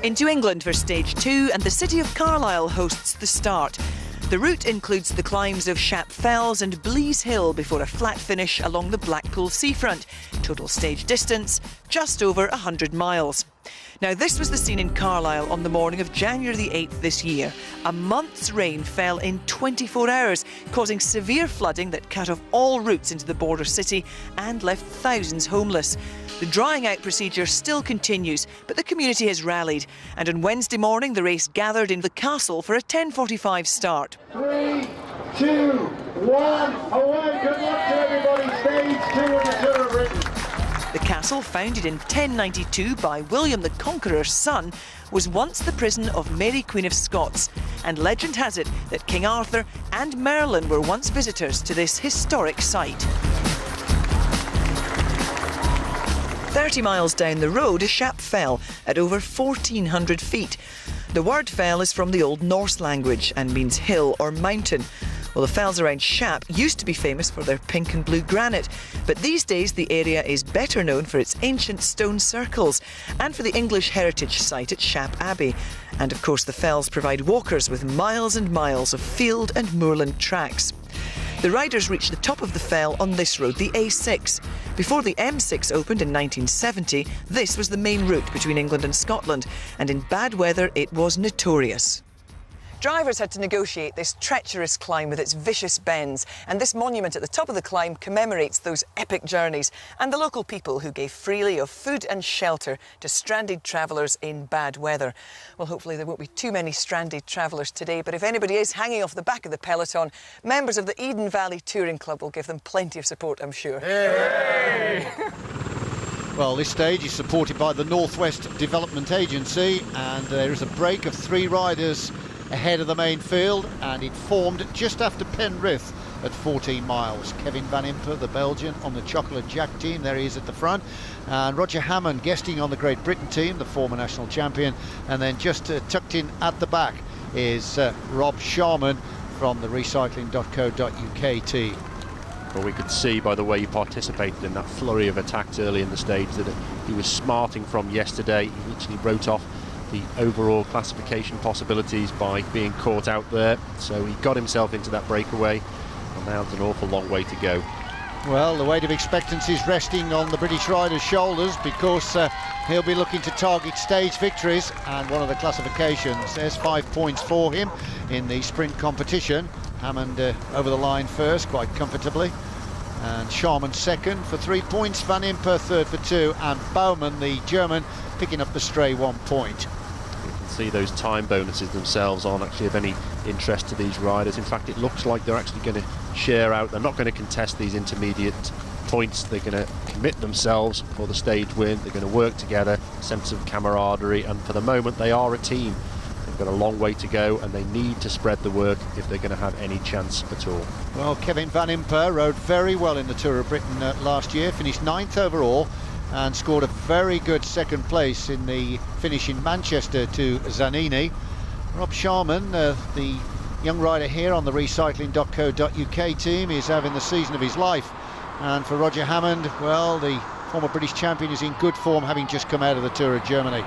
Into England for stage 2, and the city of Carlisle hosts the start. The route includes the climbs of Shap Fells and Blease Hill before a flat finish along the Blackpool seafront. Total stage distance, just over 100 miles. Now, this was the scene in Carlisle on the morning of January the 8th this year. A month's rain fell in 24 hours, causing severe flooding that cut off all routes into the border city and left thousands homeless. The drying out procedure still continues, but the community has rallied. And on Wednesday morning, the race gathered in the castle for a 10:45 start. 3, 2, 1, away! Good luck to everybody. Stage 2 of the Tour of Britain. The castle, founded in 1092 by William the Conqueror's son, was once the prison of Mary Queen of Scots, and legend has it that King Arthur and Merlin were once visitors to this historic site. 30 miles down the road is Shap Fell at over 1,400 feet. The word fell is from the Old Norse language and means hill or mountain. Well, the fells around Shap used to be famous for their pink and blue granite, but these days the area is better known for its ancient stone circles and for the English heritage site at Shap Abbey. And of course the fells provide walkers with miles and miles of field and moorland tracks. The riders reached the top of the fell on this road, the A6. Before the M6 opened in 1970, this was the main route between England and Scotland, and in bad weather it was notorious. Drivers had to negotiate this treacherous climb with its vicious bends, and this monument at the top of the climb commemorates those epic journeys and the local people who gave freely of food and shelter to stranded travellers in bad weather. Well, hopefully there won't be too many stranded travellers today, but if anybody is hanging off the back of the peloton, members of the Eden Valley Touring Club will give them plenty of support, I'm sure. Hey! Well, this stage is supported by the North West Development Agency, and there is a break of 3 riders ahead of the main field, and it formed just after Penrith at 14 miles. Kevin Van Impe, the Belgian, on the Chocolate Jack team, there he is at the front, and Roger Hammond guesting on the Great Britain team, the former national champion, and then just tucked in at the back is Rob Sharman from the recycling.co.uk team. Well, we could see by the way he participated in that flurry of attacks early in the stage that he was smarting from yesterday. He literally wrote off the overall classification possibilities by being caught out there, so he got himself into that breakaway, and now there's an awful long way to go. Well, the weight of expectancy is resting on the British rider's shoulders, because he'll be looking to target stage victories, and one of the classifications, there's 5 points for him in the sprint competition. Hammond over the line first quite comfortably, and Sharman second for 3 points, Van Impe third for 2, and Baumann, the German, picking up the stray 1 point. See, those time bonuses themselves aren't actually of any interest to these riders. In fact, it looks like they're actually going to share out. They're not going to contest these intermediate points. They're going to commit themselves for the stage win. They're going to work together, sense of camaraderie, and for the moment they are a team. They've got a long way to go, and they need to spread the work if they're going to have any chance at all. Well, Kevin Van Impe rode very well in the Tour of Britain last year, finished 9th overall, and scored a very good second place in the finish in Manchester to Zanini. Rob Sharman, the young rider here on the recycling.co.uk team, is having the season of his life. And for Roger Hammond, well, the former British champion is in good form, having just come out of the Tour of Germany.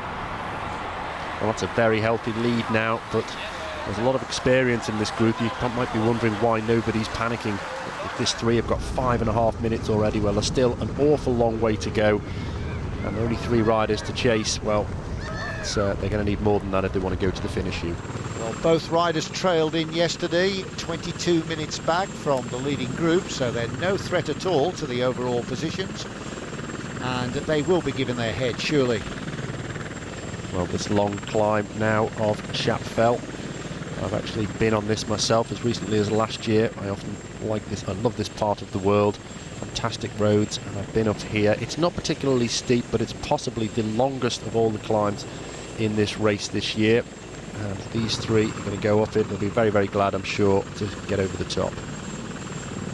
Well, that's a very healthy lead now, but there's a lot of experience in this group. You might be wondering why nobody's panicking. If this 3 have got 5.5 minutes already, well, there's still an awful long way to go, and only 3 riders to chase. Well, they're going to need more than that if they want to go to the finish chute. Well, both riders trailed in yesterday, 22 minutes back from the leading group, so they're no threat at all to the overall positions, and they will be given their head, surely. Well, this long climb now of Shap Fell. I've actually been on this myself as recently as last year. I often like this. I love this part of the world. Fantastic roads, and I've been up here. It's not particularly steep, but it's possibly the longest of all the climbs in this race this year. And these 3 are going to go up it. They'll be very, very glad, I'm sure, to get over the top.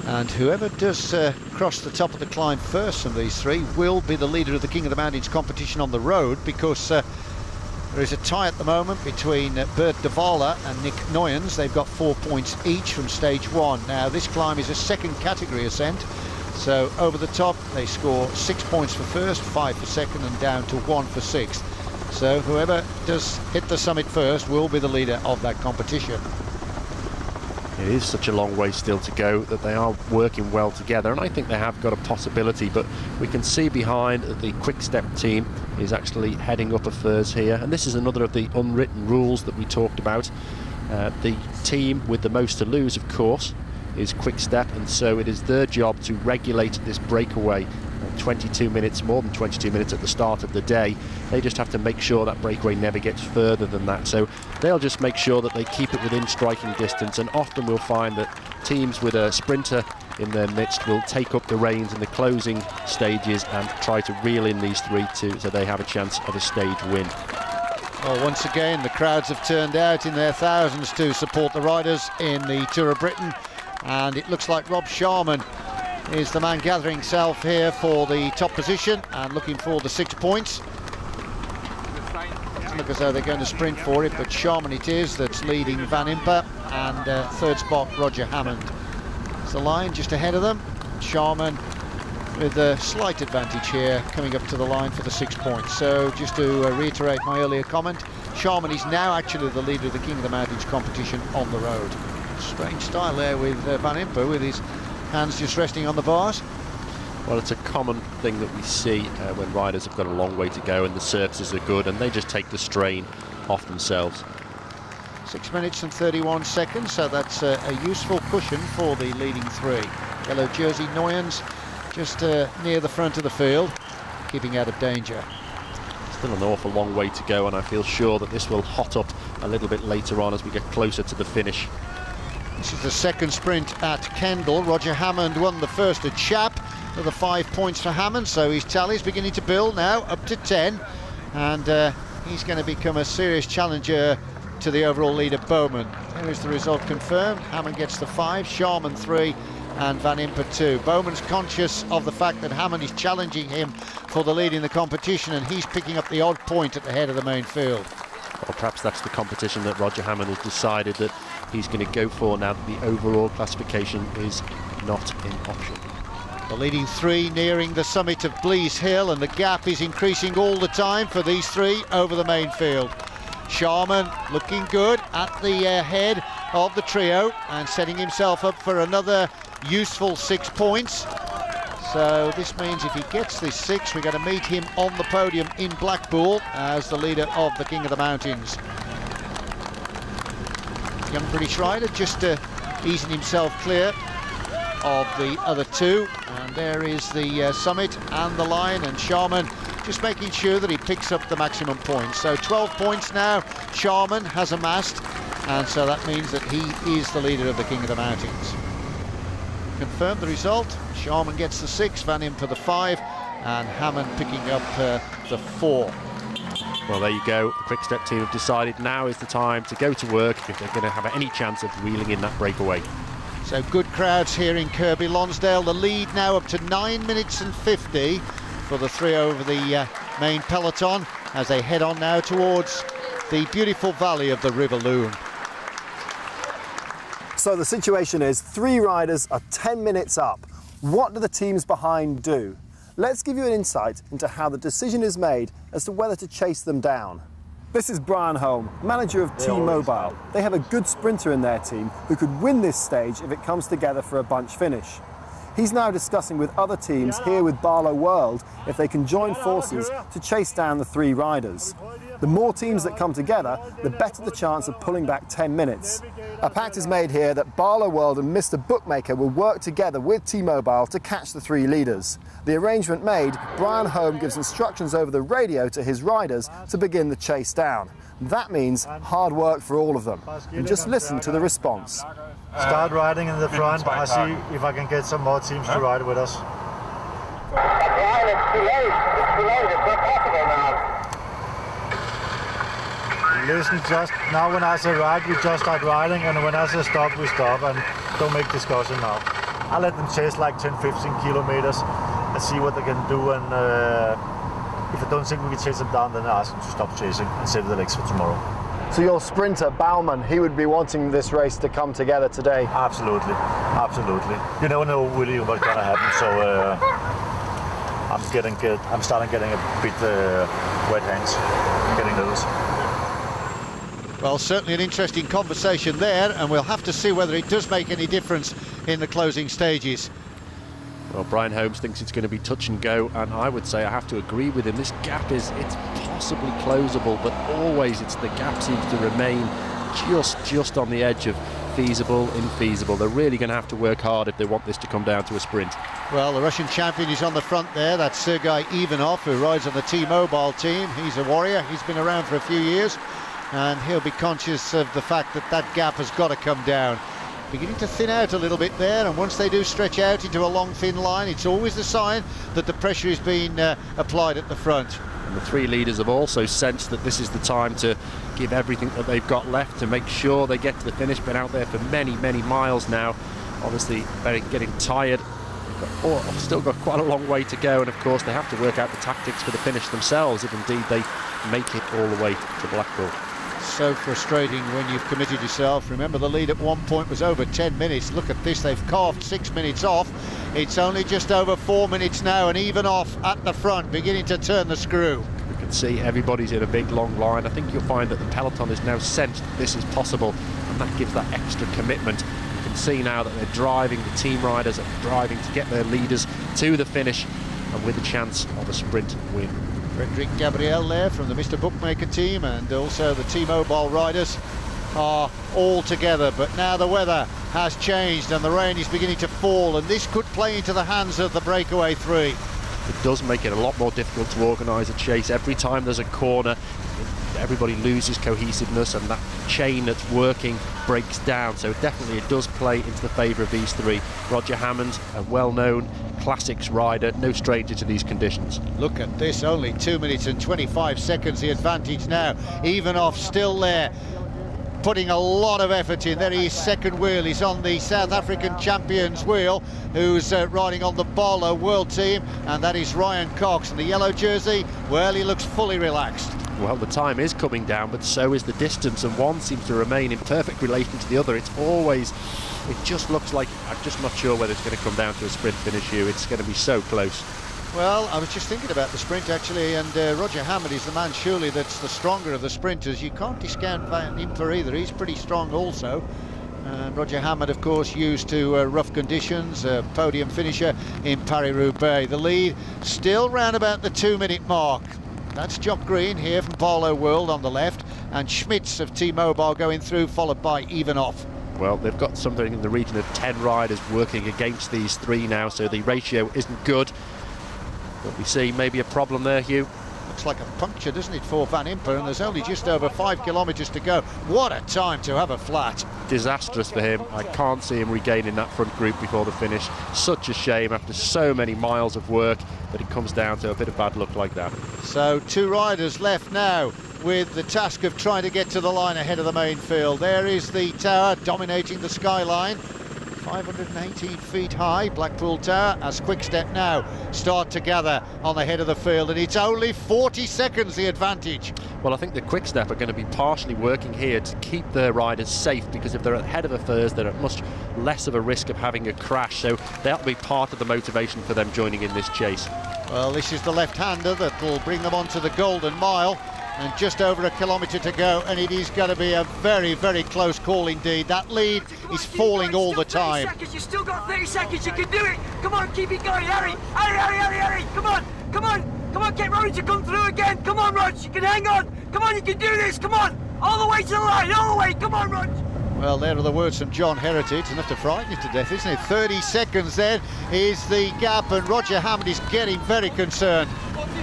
And whoever does cross the top of the climb first from these 3 will be the leader of the King of the Mountains competition on the road, because there is a tie at the moment between Bert de Walle and Nick Noyens. They've got 4 points each from stage 1. Now, this climb is a second category ascent, so over the top they score 6 points for first, 5 for second, and down to 1 for sixth. So whoever does hit the summit first will be the leader of that competition. It is such a long way still to go that they are working well together, and I think they have got a possibility, but we can see behind that the Quick Step team is actually heading up a Furs here, and this is another of the unwritten rules that we talked about. The team with the most to lose, of course, is Quick Step, and so it is their job to regulate this breakaway. 22 minutes, more than 22 minutes at the start of the day. They just have to make sure that breakaway never gets further than that, so they'll just make sure that they keep it within striking distance, and often we'll find that teams with a sprinter in their midst will take up the reins in the closing stages and try to reel in these three so they have a chance of a stage win. Well, once again, the crowds have turned out in their thousands to support the riders in the Tour of Britain, and it looks like Rob Sharman is the man gathering himself here for the top position and looking for the 6 points. Doesn't look as though they're going to sprint for it, but Sharman it is that's leading Van Impe, and third spot Roger Hammond. It's the line just ahead of them. Sharman with a slight advantage here, coming up to the line for the 6 points. So just to reiterate my earlier comment, Sharman is now actually the leader of the King of the Mountains competition on the road. Strange style there with Van Impe, with his hands just resting on the bars. Well, it's a common thing that we see when riders have got a long way to go and the surfaces are good, and they just take the strain off themselves. 6 minutes and 31 seconds, so that's a useful cushion for the leading three. Yellow jersey Noyens just near the front of the field, keeping out of danger. Still an awful long way to go, and I feel sure that this will hot up a little bit later on as we get closer to the finish. This is the second sprint at Kendal. Roger Hammond won the first at Shap. Another 5 points for Hammond, so his tally's beginning to build now, up to 10. And he's going to become a serious challenger to the overall leader, Bowman. There is the result confirmed. Hammond gets the 5, Sharman 3, and Van Impe 2. Bowman's conscious of the fact that Hammond is challenging him for the lead in the competition, and he's picking up the odd point at the head of the main field. Or perhaps that's the competition that Roger Hammond has decided that he's going to go for now that the overall classification is not in option. The leading three nearing the summit of Blease Hill, and the gap is increasing all the time for these three over the main field. Sharman looking good at the head of the trio and setting himself up for another useful 6 points. So this means if he gets this 6, we're going to meet him on the podium in Blackpool as the leader of the King of the Mountains. Young British rider just easing himself clear of the other two, and there is the summit and the line, and Sharman just making sure that he picks up the maximum points. So 12 points now Sharman has amassed, and so that means that he is the leader of the King of the Mountains. Confirm the result. Sharman gets the 6, Van Impe the 5, and Hammond picking up the 4. Well, there you go. The Quick Step team have decided now is the time to go to work if they're going to have any chance of reeling in that breakaway. So good crowds here in Kirkby Lonsdale. The lead now up to 9 minutes and 50 for the three over the main peloton as they head on now towards the beautiful valley of the River Loon. So the situation is 3 riders are 10 minutes up. What do the teams behind do? Let's give you an insight into how the decision is made as to whether to chase them down. This is Brian Holm, manager of T-Mobile. They have a good sprinter in their team who could win this stage if it comes together for a bunch finish. He's now discussing with other teams here with Barlow World if they can join forces to chase down the 3 riders. The more teams that come together, the better the chance of pulling back 10 minutes. A pact is made here that Barlow World and Mr. Bookmaker will work together with T-Mobile to catch the 3 leaders. The arrangement made, Brian Holm gives instructions over the radio to his riders to begin the chase down. That means hard work for all of them. And just listen to the response. Start riding in the front. I see if I can get some more teams to ride with us. Brian, it's too late. It's too late. It's not possible now. Listen, just now when I say ride, we just start riding, and when I say stop, we stop, and don't make discussion now. I let them chase like 10-15 kilometers and see what they can do, and if I don't think we can chase them down, then I ask them to stop chasing and save the legs for tomorrow. So your sprinter, Baumann, he would be wanting this race to come together today? Absolutely, absolutely. You never know really what's gonna happen, so I'm starting getting a bit wet hands. I'm getting nobody knows. Well, certainly an interesting conversation there, and we'll have to see whether it does make any difference in the closing stages. Well, Brian Holmes thinks it's going to be touch and go, and I would say I have to agree with him. This gap it's possibly closable, but always the gap seems to remain just on the edge of feasible, infeasible. They're really going to have to work hard if they want this to come down to a sprint. Well, the Russian champion is on the front there. That's Sergei Ivanov, who rides on the T-Mobile team. He's a warrior. He's been around for a few years, and he'll be conscious of the fact that that gap has got to come down. Beginning to thin out a little bit there, and once they do stretch out into a long thin line, it's always the sign that the pressure is being applied at the front. And the three leaders have also sensed that this is the time to give everything that they've got left to make sure they get to the finish. Been out there for many miles now, obviously getting tired. They've still got quite a long way to go, and of course they have to work out the tactics for the finish themselves if indeed they make it all the way to Blackpool. So frustrating when you've committed yourself. Remember, the lead at one point was over 10 minutes. Look at this, they've carved 6 minutes off. It's only just over 4 minutes now, and Ivanov at the front, beginning to turn the screw. You can see everybody's in a big long line. I think you'll find that the peloton has now sensed that this is possible, and that gives that extra commitment. You can see now that they're driving, the team riders are driving to get their leaders to the finish, and with a chance of a sprint win. Frederic Gabriel there from the Mr. Bookmaker team, and also the T-Mobile riders are all together. But now the weather has changed and the rain is beginning to fall, and this could play into the hands of the breakaway three. It does make it a lot more difficult to organise a chase. Every time there's a corner, everybody loses cohesiveness, and that chain that's working breaks down. So definitely it does play into the favour of these three. Roger Hammond, a well-known classics rider, no stranger to these conditions. Look at this, only 2 minutes and 25 seconds the advantage now. Ivanov still there, putting a lot of effort in. There he is, second wheel. He's on the South African champion's wheel, who's riding on the Barlow World team, and that is Ryan Cox. In the yellow jersey, well, he looks fully relaxed. Well, the time is coming down, but so is the distance, and one seems to remain in perfect relation to the other. It just looks like, I'm just not sure whether it's going to come down to a sprint finish here. It's going to be so close. Well, I was just thinking about the sprint actually, and Roger Hammond is the man surely that's the stronger of the sprinters. You can't discount Van Imper either. He's pretty strong also. Roger Hammond, of course, used to rough conditions, podium finisher in Paris-Roubaix. The lead still round about the 2 minute mark. That's Jock Green here from Barlow World on the left, and Schmitz of T-Mobile going through, followed by Ivanov. Well, they've got something in the region of 10 riders working against these three now, so the ratio isn't good. But we see maybe a problem there, Hugh. Looks like a puncture, doesn't it, for Van Imper, and there's only just over 5 kilometres to go. What a time to have a flat. Disastrous for him. I can't see him regaining that front group before the finish. Such a shame after so many miles of work, but it comes down to a bit of bad luck like that. So 2 riders left now with the task of trying to get to the line ahead of the main field. There is the tower dominating the skyline. 518 feet high, Blackpool Tower, as Quick Step now start to gather on the head of the field, and it's only 40 seconds the advantage. Well, I think the Quick Step are going to be partially working here to keep their riders safe, because if they're ahead of the Firs, they're at much less of a risk of having a crash, so that'll be part of the motivation for them joining in this chase. Well, this is the left-hander that will bring them onto the Golden Mile, and just over a kilometre to go, and it is going to be a very close call indeed. That lead is falling all the time. You still got 30 seconds, you can do it. Come on, keep it going, Harry. Harry, come on, get Rory to come through again. Come on, Rog, you can hang on. Come on, you can do this, come on. All the way to the line, all the way, come on, Rog. Well, there are the words from John Heritage, enough to frighten you to death, isn't it? 30 seconds then is the gap, and Roger Hammond is getting very concerned.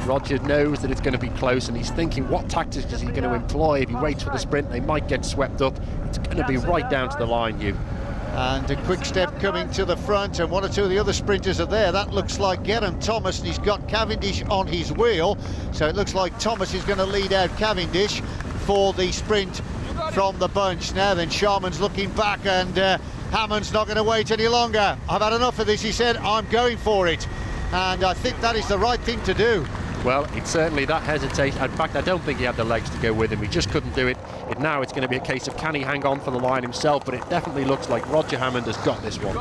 Roger knows that it's going to be close, and he's thinking, what tactics is he going to employ? If he waits for the sprint, they might get swept up. It's going to be right down to the line, Hugh. And a Quick Step coming to the front, and 1 or 2 of the other sprinters are there. That looks like Geraint Thomas, and he's got Cavendish on his wheel. So it looks like Thomas is going to lead out Cavendish for the sprint from the bunch. Now then, Sharman's looking back, and Hammond's not going to wait any longer. I've had enough of this, he said. I'm going for it. And I think that is the right thing to do. Well, it's certainly that hesitation. In fact, I don't think he had the legs to go with him. He just couldn't do it. Now it's going to be a case of can he hang on for the line himself, but it definitely looks like Roger Hammond has got this one.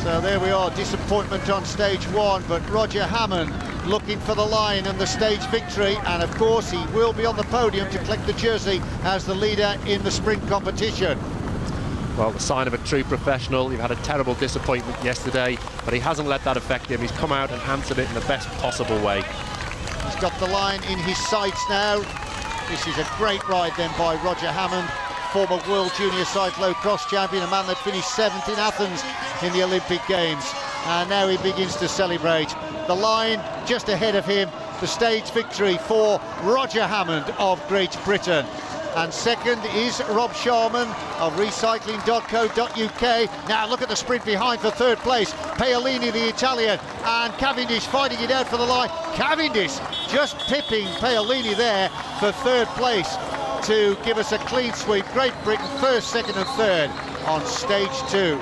So there we are, disappointment on stage 1, but Roger Hammond looking for the line and the stage victory, and of course he will be on the podium to collect the jersey as the leader in the sprint competition. Well, the sign of a true professional. You've had a terrible disappointment yesterday, but he hasn't let that affect him. He's come out and answered it in the best possible way. He's got the line in his sights now. This is a great ride then by Roger Hammond, former World Junior Cyclo-Cross champion, a man that finished 7th in Athens in the Olympic Games. And now he begins to celebrate. The line just ahead of him, the stage victory for Roger Hammond of Great Britain. And second is Rob Sharman of recycling.co.uk. Now look at the sprint behind for third place. Paolini, the Italian, and Cavendish fighting it out for the line. Cavendish just pipping Paolini there for third place to give us a clean sweep. Great Britain first, second and third on stage 2.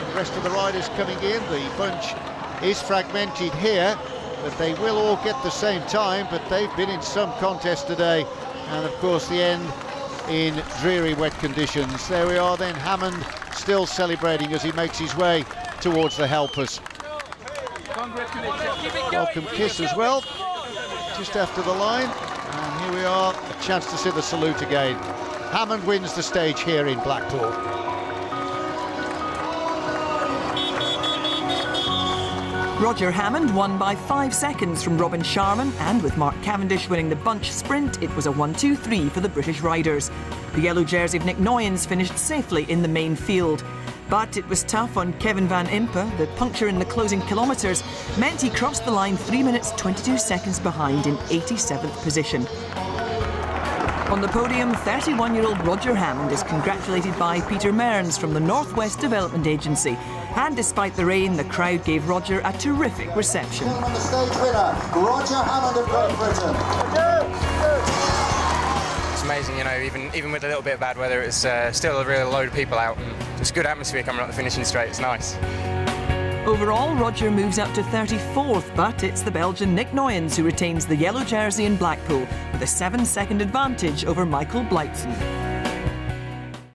The rest of the riders coming in. The bunch is fragmented here, but they will all get the same time, but they've been in some contest today. And of course the end in dreary wet conditions. There we are then, Hammond still celebrating as he makes his way towards the helpers. Welcome kiss as well, just after the line. And here we are, a chance to see the salute again. Hammond wins the stage here in Blackpool. Roger Hammond won by 5 seconds from Robin Sharman, and with Mark Cavendish winning the bunch sprint, it was a 1-2-3 for the British riders. The yellow jersey of Nick Noyens finished safely in the main field. But it was tough on Kevin van Impe. The puncture in the closing kilometres meant he crossed the line 3 minutes 22 seconds behind in 87th position. On the podium, 31-year-old Roger Hammond is congratulated by Peter Mearns from the North West Development Agency. And despite the rain, the crowd gave Roger a terrific reception. On the stage winner, Roger Hammond of Great Britain. It's amazing, you know, even with a little bit of bad weather, it's still a real load of people out, and just good atmosphere coming up the finishing straight. It's nice. Overall, Roger moves up to 34th, but it's the Belgian Nick Noyens who retains the yellow jersey in Blackpool with a 7-second advantage over Michael Blytson.